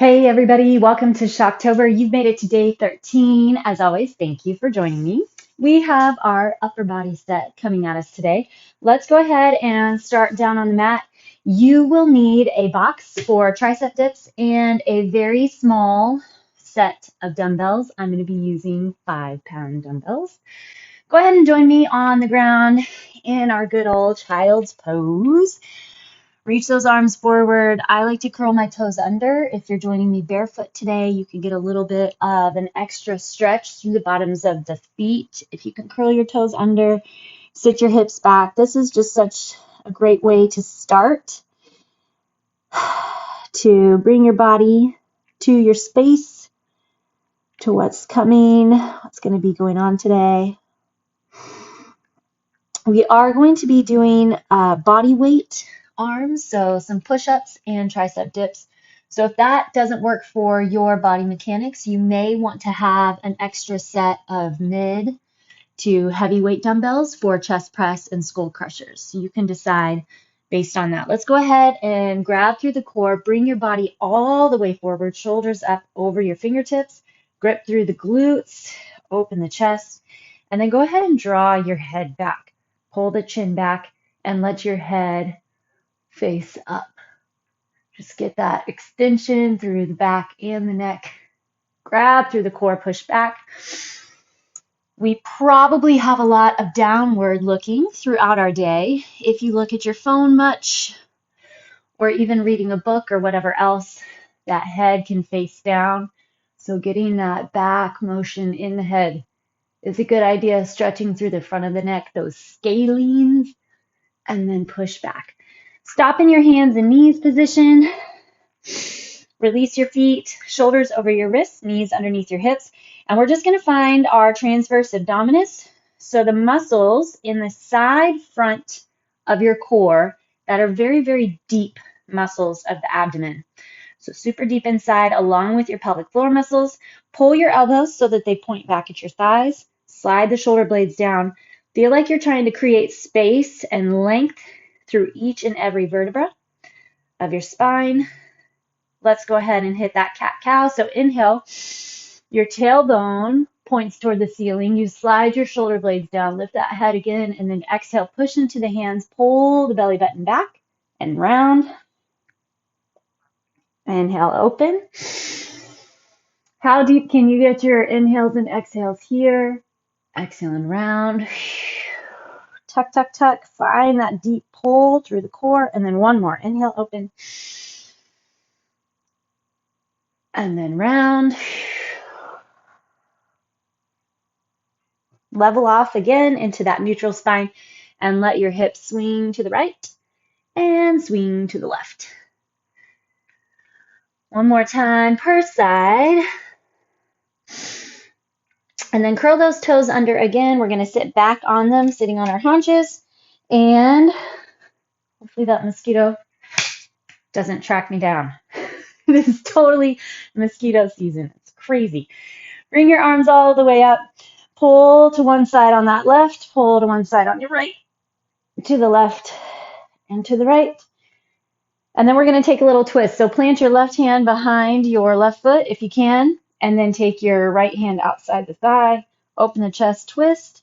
Hey everybody, welcome to Shoctober. You've made it to day 13. As always, thank you for joining me. We have our upper body set coming at us today. Let's go ahead and start down on the mat. You will need a box for tricep dips and a very small set of dumbbells. I'm going to be using 5-pound dumbbells. Go ahead and join me on the ground in our good old child's pose. Reach those arms forward. I like to curl my toes under. If you're joining me barefoot today, you can get a little bit of an extra stretch through the bottoms of the feet. If you can curl your toes under, sit your hips back. This is just such a great way to start to bring your body to your space, to what's coming, what's going to be going on today. We are going to be doing body weight arms, so some push-ups and tricep dips. So if that doesn't work for your body mechanics, you may want to have an extra set of mid to heavyweight dumbbells for chest press and skull crushers. So you can decide based on that. Let's go ahead and grab through the core, bring your body all the way forward, shoulders up over your fingertips, grip through the glutes, open the chest, and then go ahead and draw your head back. Pull the chin back and let your head face up. Just get that extension through the back and the neck. Grab through the core, push back. We probably have a lot of downward looking throughout our day. If you look at your phone much, or even reading a book or whatever else, that head can face down. So getting that back motion in the head is a good idea, stretching through the front of the neck, those scalenes, and then push back. Stop in your hands and knees position. Release your feet, shoulders over your wrists, knees underneath your hips. And we're just going to find our transverse abdominis. So the muscles in the side front of your core that are very, very deep muscles of the abdomen. So super deep inside along with your pelvic floor muscles. Pull your elbows so that they point back at your thighs. Slide the shoulder blades down. Feel like you're trying to create space and length through each and every vertebra of your spine. Let's go ahead and hit that cat-cow. So inhale, your tailbone points toward the ceiling. You slide your shoulder blades down, lift that head again, and then exhale, push into the hands, pull the belly button back and round. Inhale, open. How deep can you get your inhales and exhales here? Exhale and round. Tuck, tuck, tuck. Find that deep pull through the core. And then one more. Inhale, open. And then round. Level off again into that neutral spine and let your hips swing to the right and swing to the left. One more time per side. And then curl those toes under again. We're going to sit back on them, sitting on our haunches. And hopefully that mosquito doesn't track me down. This is totally mosquito season. It's crazy. Bring your arms all the way up. Pull to one side on that left. Pull to one side on your right. To the left and to the right. And then we're going to take a little twist. So plant your left hand behind your left foot if you can. And then take your right hand outside the thigh. Open the chest, twist.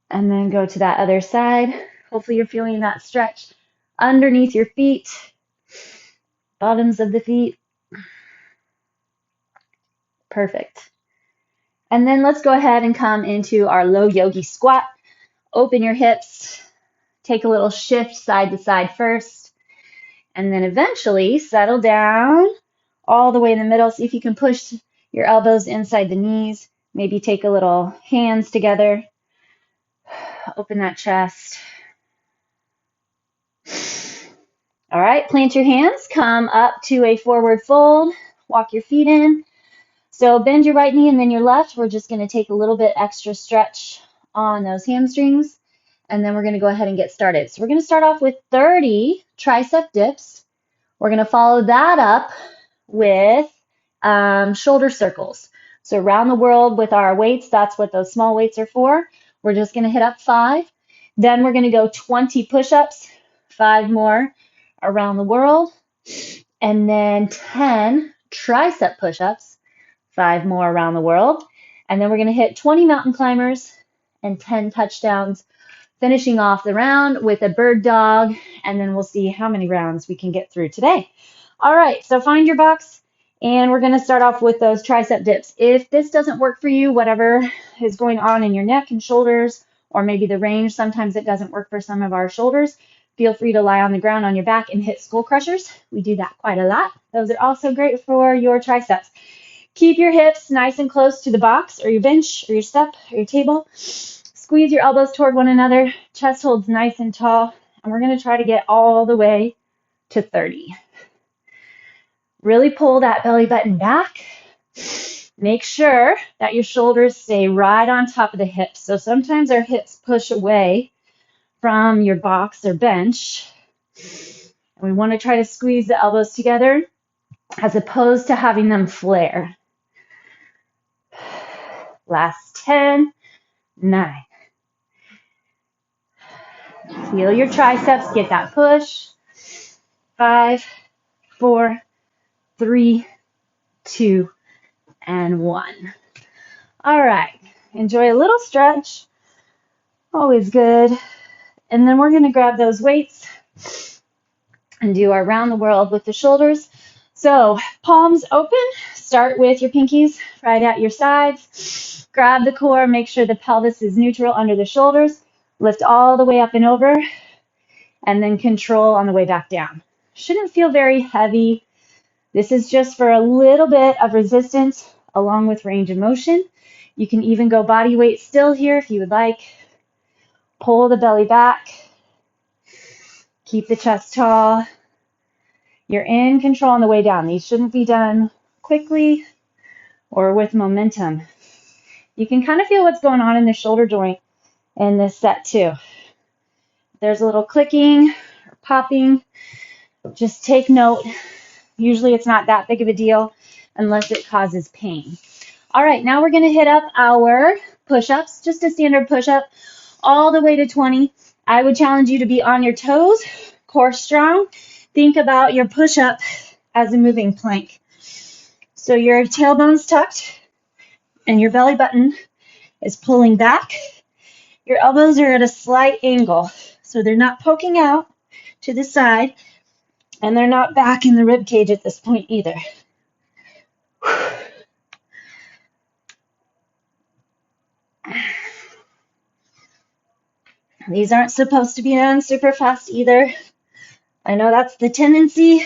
And then go to that other side. Hopefully you're feeling that stretch underneath your feet. Bottoms of the feet. Perfect. And then let's go ahead and come into our low yogi squat. Open your hips. Take a little shift side to side first. And then eventually settle down all the way in the middle. See if you can push your elbows inside the knees. Maybe take a little hands together. Open that chest. All right, plant your hands. Come up to a forward fold. Walk your feet in. So bend your right knee and then your left. We're just going to take a little bit extra stretch on those hamstrings. And then we're going to go ahead and get started. So we're going to start off with 30 tricep dips. We're going to follow that up with shoulder circles. So around the world with our weights, that's what those small weights are for. We're just going to hit up 5. Then we're going to go 20 push-ups, 5 more around the world. And then 10 tricep push-ups, 5 more around the world. And then we're going to hit 20 mountain climbers and 10 touchdowns, finishing off the round with a bird dog, and then we'll see how many rounds we can get through today. All right, so find your box, and we're going to start off with those tricep dips. If this doesn't work for you, whatever is going on in your neck and shoulders, or maybe the range, sometimes it doesn't work for some of our shoulders, feel free to lie on the ground on your back and hit skull crushers. We do that quite a lot. Those are also great for your triceps. Keep your hips nice and close to the box or your bench or your step or your table. Squeeze your elbows toward one another. Chest holds nice and tall. And we're going to try to get all the way to 30. Really pull that belly button back. Make sure that your shoulders stay right on top of the hips. So sometimes our hips push away from your box or bench. And we want to try to squeeze the elbows together as opposed to having them flare. Last 10, 9. Feel your triceps, get that push. 5, 4, 3, 2, and 1. All right, enjoy a little stretch. Always good. And then we're going to grab those weights and do our round the world with the shoulders. So palms open, start with your pinkies right at your sides. Grab the core, make sure the pelvis is neutral under the shoulders. Lift all the way up and over, and then control on the way back down. Shouldn't feel very heavy. This is just for a little bit of resistance along with range of motion. You can even go body weight still here if you would like. Pull the belly back. Keep the chest tall. You're in control on the way down. These shouldn't be done quickly or with momentum. You can kind of feel what's going on in the shoulder joint in this set too. There's a little clicking or popping. Just take note. Usually it's not that big of a deal unless it causes pain. All right, now we're going to hit up our push-ups, just a standard push-up, all the way to 20. I would challenge you to be on your toes, core strong. Think about your push-up as a moving plank. So your tailbone's tucked and your belly button is pulling back. Your elbows are at a slight angle, so they're not poking out to the side, and they're not back in the rib cage at this point either. These aren't supposed to be done super fast either. I know that's the tendency.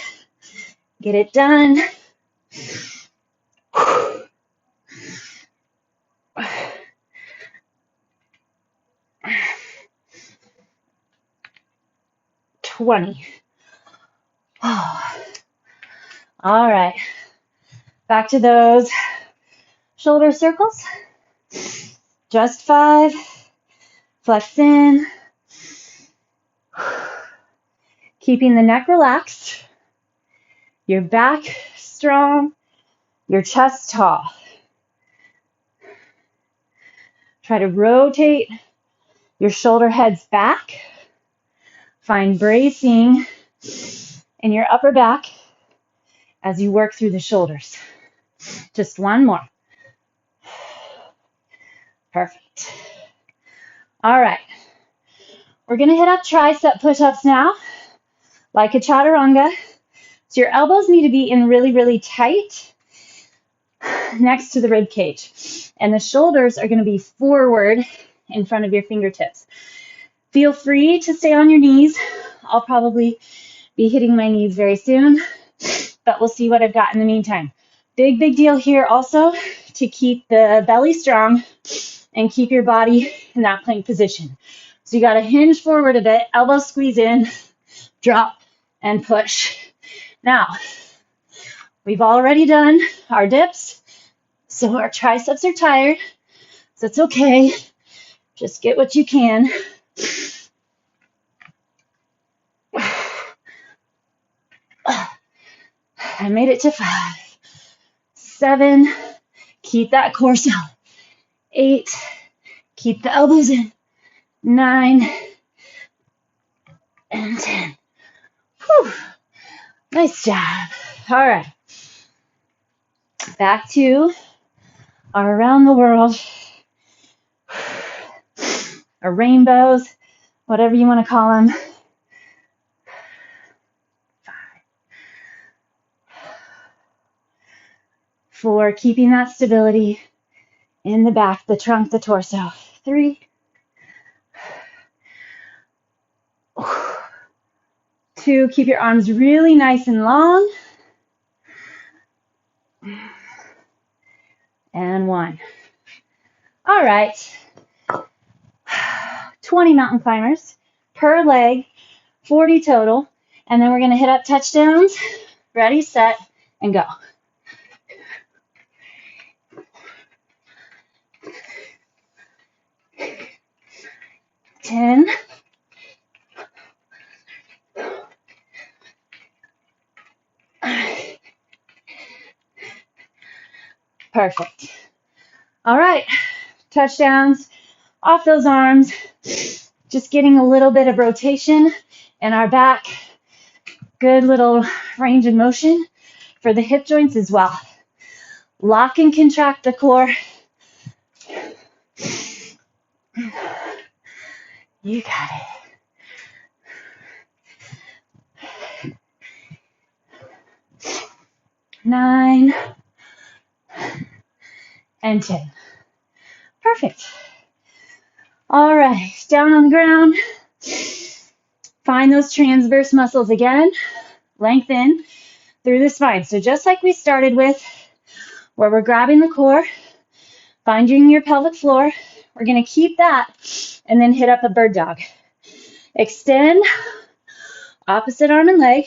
Get it done. Oh. All right. Back to those shoulder circles. Just 5. Flex in. Keeping the neck relaxed. Your back strong. Your chest tall. Try to rotate your shoulder heads back. Find bracing in your upper back as you work through the shoulders. Just one more. Perfect. All right. We're going to hit up tricep push-ups now, like a chaturanga. So your elbows need to be in really, really tight next to the rib cage. And the shoulders are going to be forward in front of your fingertips. Feel free to stay on your knees. I'll probably be hitting my knees very soon, but we'll see what I've got in the meantime. Big deal here also to keep the belly strong and keep your body in that plank position. So you got to hinge forward a bit, elbows squeeze in, drop, and push. Now, we've already done our dips, so our triceps are tired, so it's okay. Just get what you can. I made it to 5, 7, keep that core sound. 8, keep the elbows in. 9, and 10. Whew. Nice job. All right. Back to our around the world, or rainbows, whatever you want to call them. 5, 4, keeping that stability in the back, the trunk, the torso. 3, 2, keep your arms really nice and long. And 1. All right. 20 mountain climbers per leg, 40 total. And then we're going to hit up touchdowns. Ready, set, and go. 10. Perfect. All right, touchdowns off those arms. Just getting a little bit of rotation in our back. Good little range of motion for the hip joints as well. Lock and contract the core. You got it. 9 and 10. Perfect. All right, down on the ground. Find those transverse muscles again. Lengthen through the spine. So just like we started with, where we're grabbing the core, finding your pelvic floor, we're going to keep that and then hit up a bird dog. Extend, opposite arm and leg,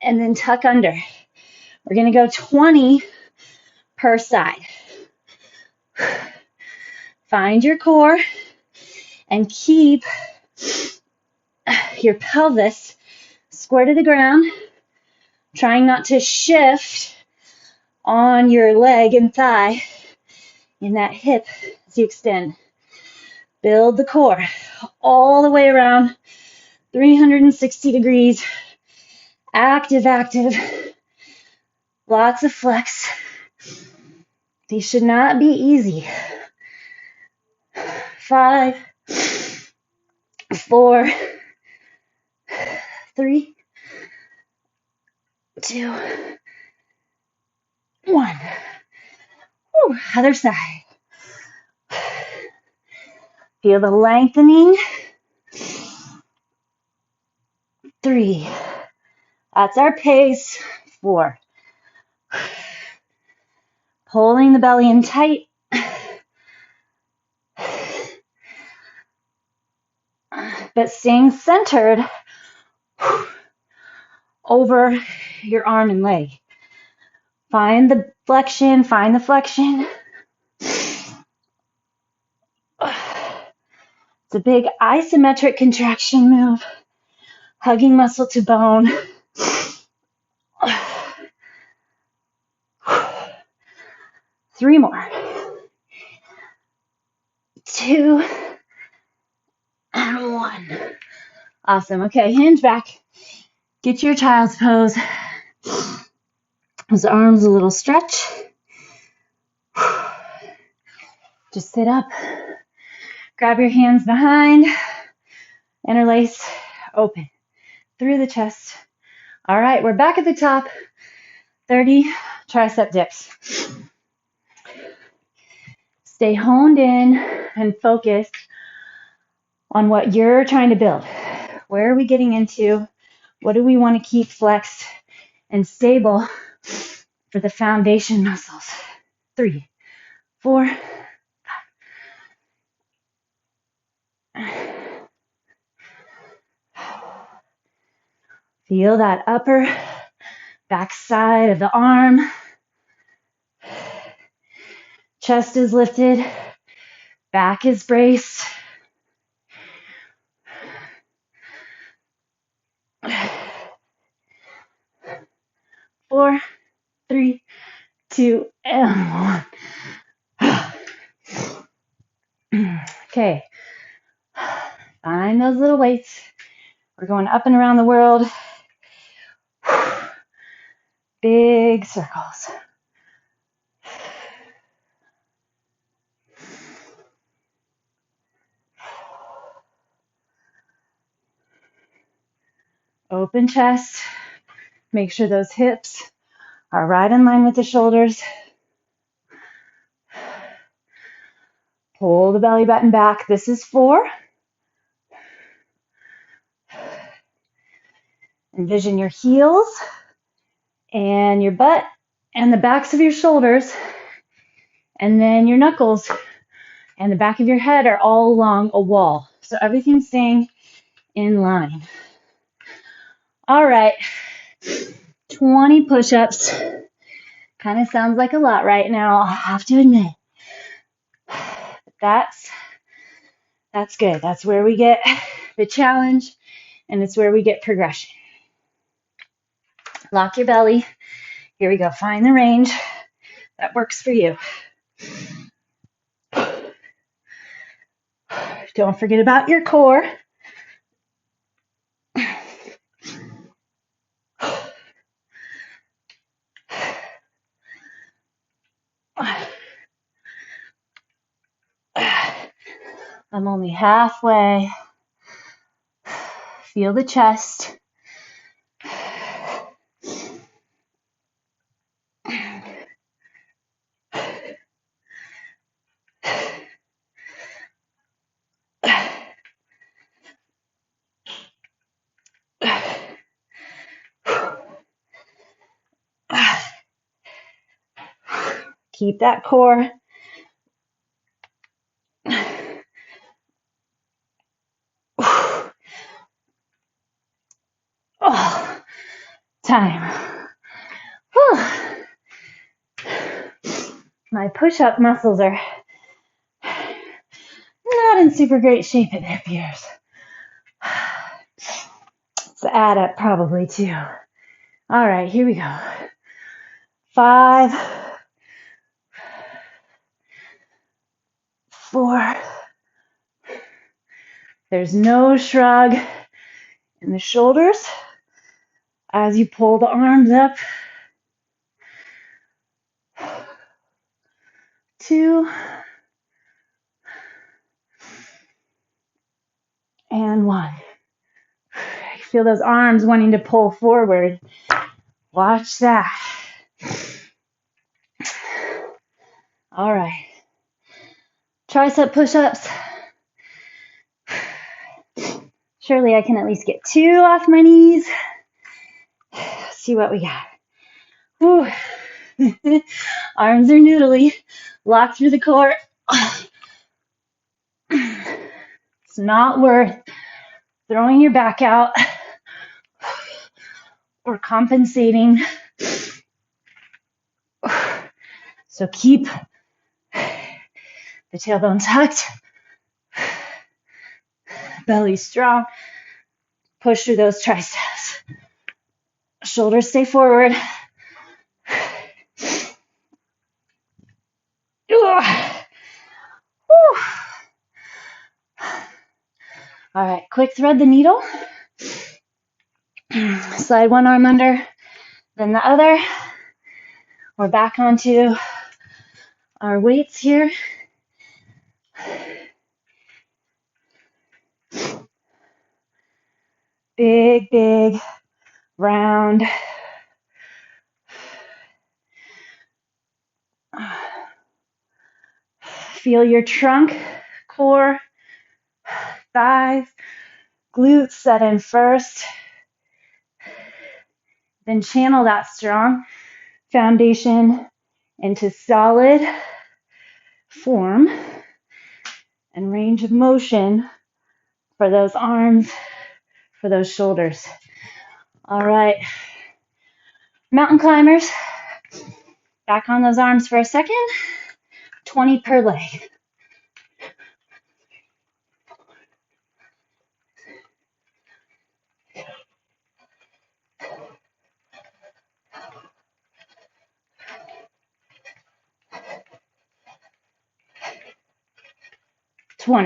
and then tuck under. We're going to go 20 per side. Find your core and keep your pelvis square to the ground, trying not to shift on your leg and thigh in that hip as you extend. Build the core all the way around, 360 degrees. Active, active. Lots of flex. These should not be easy. 5, 4, 3, 2, 1. Whew, other side. Feel the lengthening. 3. That's our pace. 4. Pulling the belly in tight. But staying centered over your arm and leg. Find the flexion, find the flexion. It's a big isometric contraction move, hugging muscle to bone. 3 more. 2 and 1. Awesome. Okay, hinge back. Get your child's pose. Those arms a little stretch. Just sit up. Grab your hands behind. Interlace. Open. Through the chest. All right, we're back at the top. 30 tricep dips. Stay honed in and focused on what you're trying to build. Where are we getting into? What do we want to keep flexed and stable for the foundation muscles? 3, 4, 5. Feel that upper back side of the arm. Chest is lifted. Back is braced. 4, 3, 2, and 1. Okay. Find those little weights. We're going up and around the world. Big circles. Open chest. Make sure those hips are right in line with the shoulders. Pull the belly button back. This is 4. Envision your heels and your butt and the backs of your shoulders, and then your knuckles and the back of your head are all along a wall. So everything's staying in line. All right, 20 push-ups. Kind of sounds like a lot right now, I'll have to admit. That's good. That's where we get the challenge, and it's where we get progression. Lock your belly. Here we go. Find the range that works for you. Don't forget about your core. I'm only halfway. Feel the chest. Keep that core. Oh, time. Whew. My push-up muscles are not in super great shape, it appears. It's the add up probably too. All right, here we go. 5, 4. There's no shrug in the shoulders as you pull the arms up. 2 and 1. Feel those arms wanting to pull forward. Watch that. All right. Tricep push-ups. Surely I can at least get 2 off my knees. See what we got. Whew. Arms are noodly. Lock through the core. It's not worth throwing your back out or compensating. So keep the tailbone tucked, belly strong. Push through those triceps. Shoulders stay forward. All right, quick thread the needle. Slide one arm under, then the other. We're back onto our weights here. Big, big, round. Feel your trunk, core, thighs, glutes set in first. Then channel that strong foundation into solid form and range of motion for those arms, for those shoulders. All right, mountain climbers, back on those arms for a second, 20 per leg. All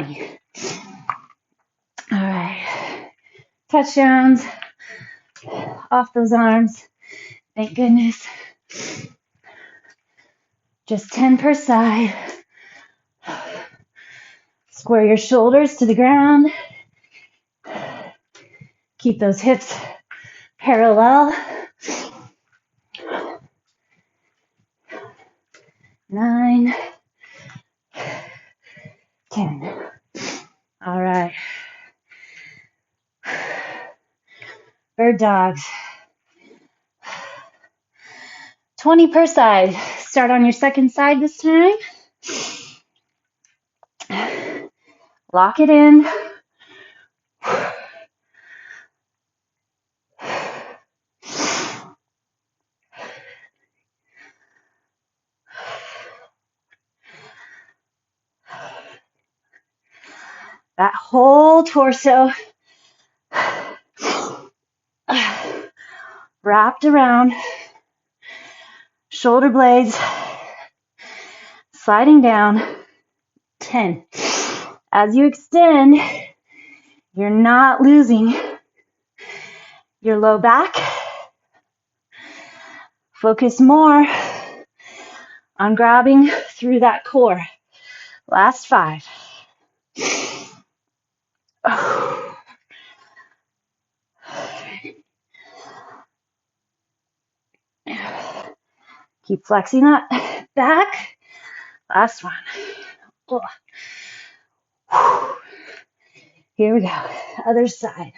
right, touchdowns off those arms. Thank goodness. Just 10 per side. Square your shoulders to the ground. Keep those hips parallel. 9, 10. All right. Bird dogs. 20 per side. Start on your second side this time. Lock it in. That whole torso wrapped around, shoulder blades sliding down. 10. As you extend, you're not losing your low back. Focus more on grabbing through that core. Last 5. Keep flexing that back. Last one. Here we go. Other side.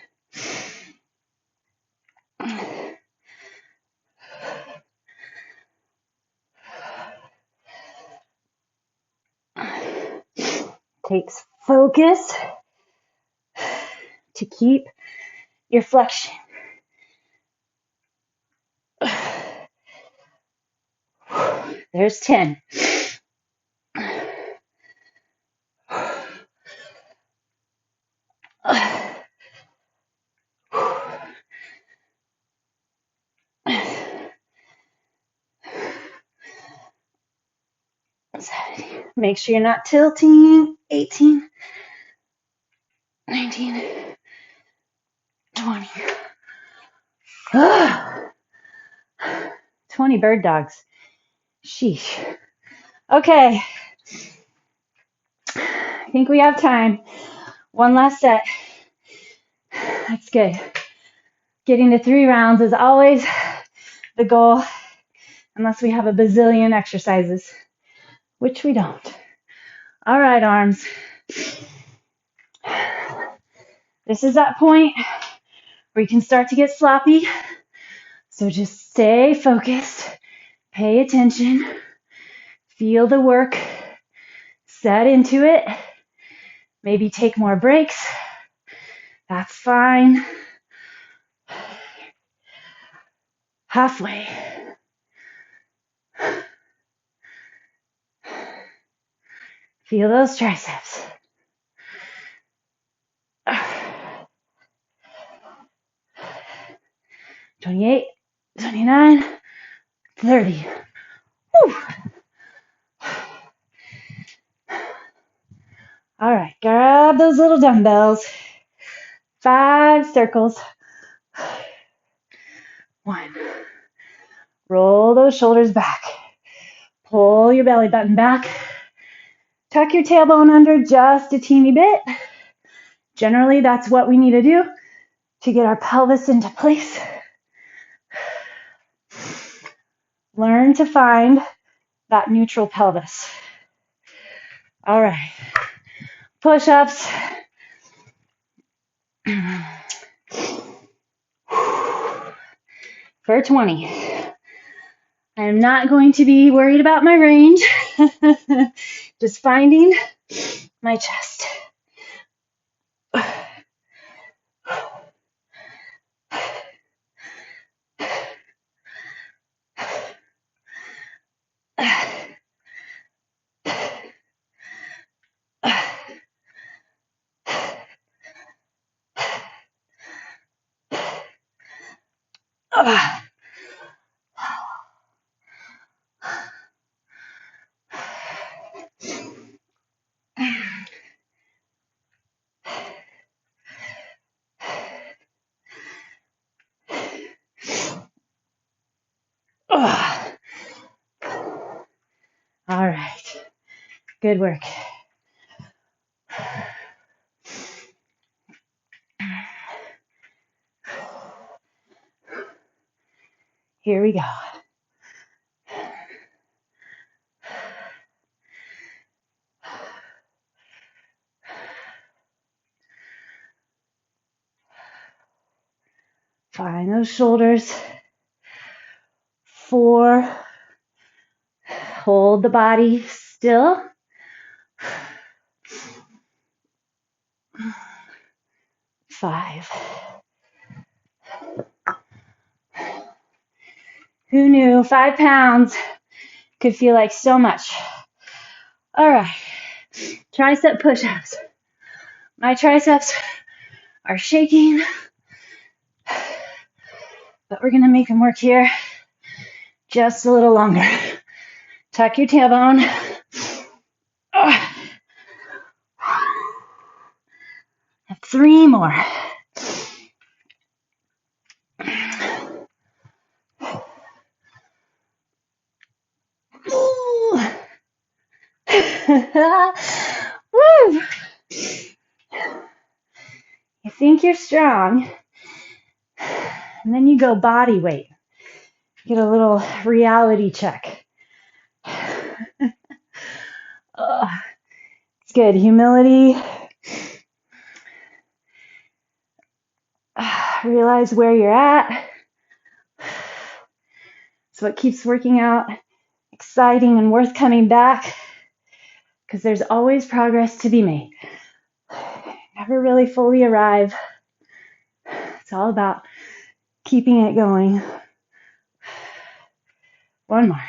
Takes focus to keep your flexion. There's 10. Make sure you're not tilting. 18, 19, 20. 20 bird dogs. Sheesh. Okay. I think we have time. One last set. That's good. Getting to 3 rounds is always the goal, unless we have a bazillion exercises, which we don't. All right, arms. This is that point where you can start to get sloppy. So just stay focused, pay attention, feel the work, set into it. Maybe take more breaks. That's fine. Halfway. Feel those triceps. 28, 29, 30. Whew. All right, grab those little dumbbells. 5 circles. 1. Roll those shoulders back. Pull your belly button back. Tuck your tailbone under just a teeny bit. Generally, that's what we need to do to get our pelvis into place. Learn to find that neutral pelvis. All right. Push-ups. For 20. I am not going to be worried about my range. Just finding my chest. All right. Good work. Here we go. Find those shoulders. 4. Hold the body still. 5. Who knew 5 pounds could feel like so much? All right, tricep push-ups. My triceps are shaking, but we're gonna make them work here just a little longer. Tuck your tailbone. Have 3 more. Woo! You think you're strong, and then you go body weight. Get a little reality check. It's good. Humility. Realize where you're at. It's what keeps working out exciting and worth coming back, because there's always progress to be made. Never really fully arrive. It's all about keeping it going. 1 more.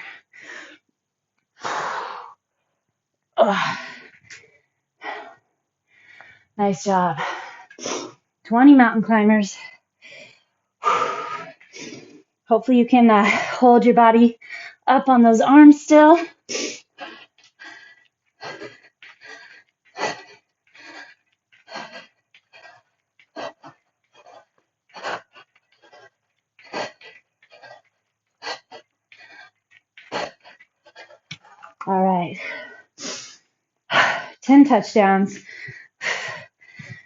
Nice job. 20 mountain climbers. Hopefully you can hold your body up on those arms still. All right. 10 touchdowns.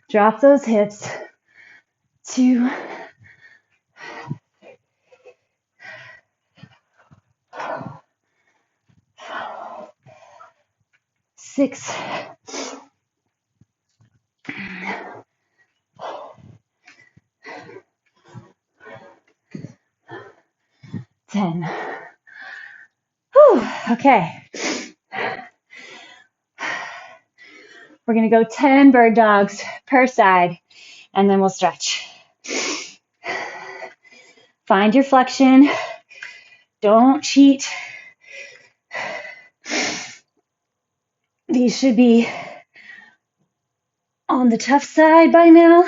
Drop those hips. 2. 6. 10. Whew. Okay. We're going to go 10 bird dogs per side, and then we'll stretch. Find your flexion. Don't cheat. These should be on the tough side by now.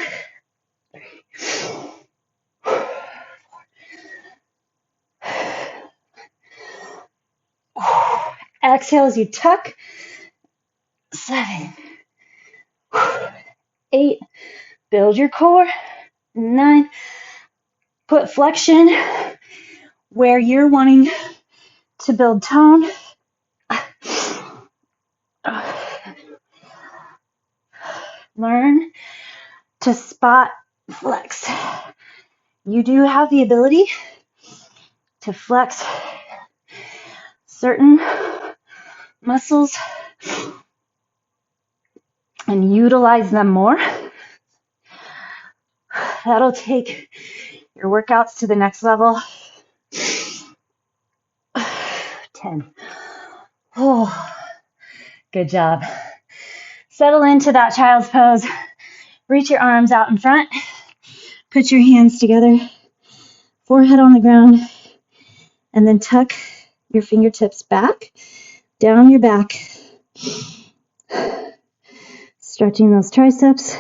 Exhale as you tuck. 7. 8. Build your core. 9. Put flexion where you're wanting to build tone. Learn to spot flex. You do have the ability to flex certain muscles and utilize them more. That'll take your workouts to the next level. 10. Oh, good job. Settle into that child's pose. Reach your arms out in front. Put your hands together. Forehead on the ground. And then tuck your fingertips back, down your back. Stretching those triceps.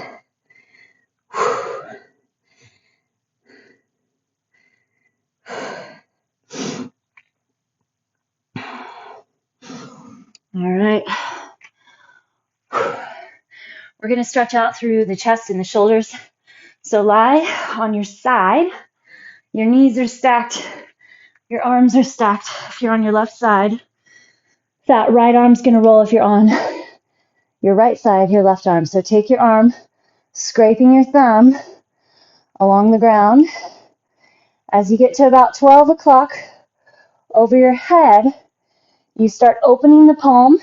All right. We're going to stretch out through the chest and the shoulders. So lie on your side. Your knees are stacked. Your arms are stacked if you're on your left side. That right arm's going to roll if you're on your right side, your left arm. So take your arm, scraping your thumb along the ground, As you get to about 12 o'clock over your head, you start opening the palm.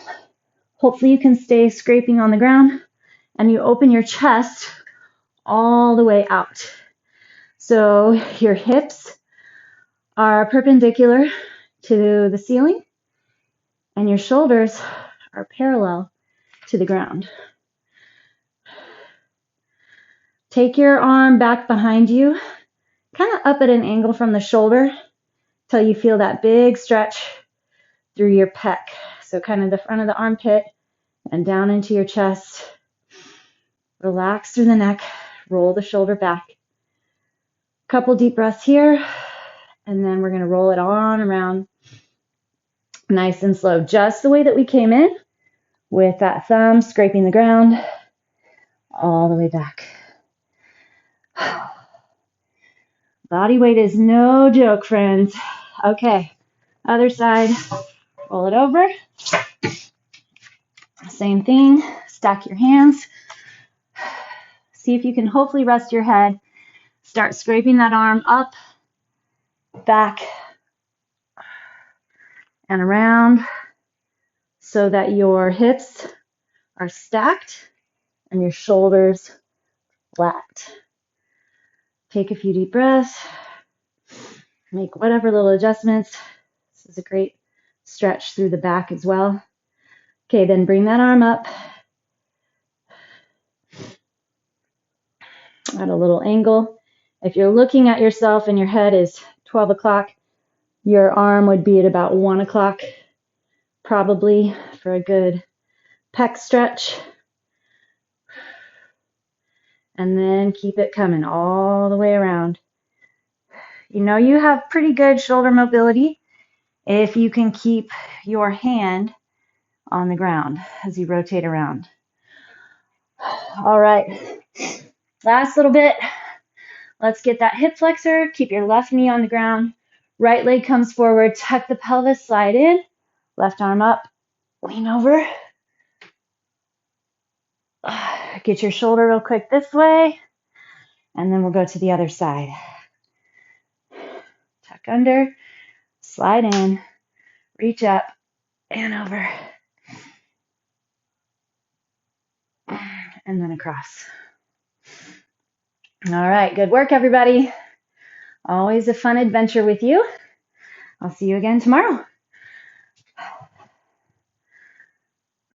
Hopefully you can stay scraping on the ground, and you open your chest all the way out. So your hips are perpendicular to the ceiling, and your shoulders are parallel to the ground. Take your arm back behind you, kind of up at an angle from the shoulder till you feel that big stretch through your pec. So kind of the front of the armpit and down into your chest. Relax through the neck, roll the shoulder back. Couple deep breaths here, and then we're going to roll it on around nice and slow, just the way that we came in, with that thumb scraping the ground all the way back. Body weight is no joke, friends. Okay, other side, roll it over. Same thing, stack your hands. See if you can hopefully rest your head. Start scraping that arm up, back, and around so that your hips are stacked and your shoulders flat. Take a few deep breaths. Make whatever little adjustments. This is a great stretch through the back as well. Okay, then bring that arm up at a little angle. If you're looking at yourself and your head is 12 o'clock, your arm would be at about 1 o'clock, probably, for a good pec stretch. And then keep it coming all the way around. You know you have pretty good shoulder mobility if you can keep your hand on the ground as you rotate around. All right, last little bit. Let's get that hip flexor. Keep your left knee on the ground. Right leg comes forward. Tuck the pelvis, slide in. Left arm up. Lean over. Get your shoulder real quick this way. And then we'll go to the other side. Tuck under. Slide in. Reach up and over. And then across. All right, good work, everybody. Always a fun adventure with you. I'll see you again tomorrow.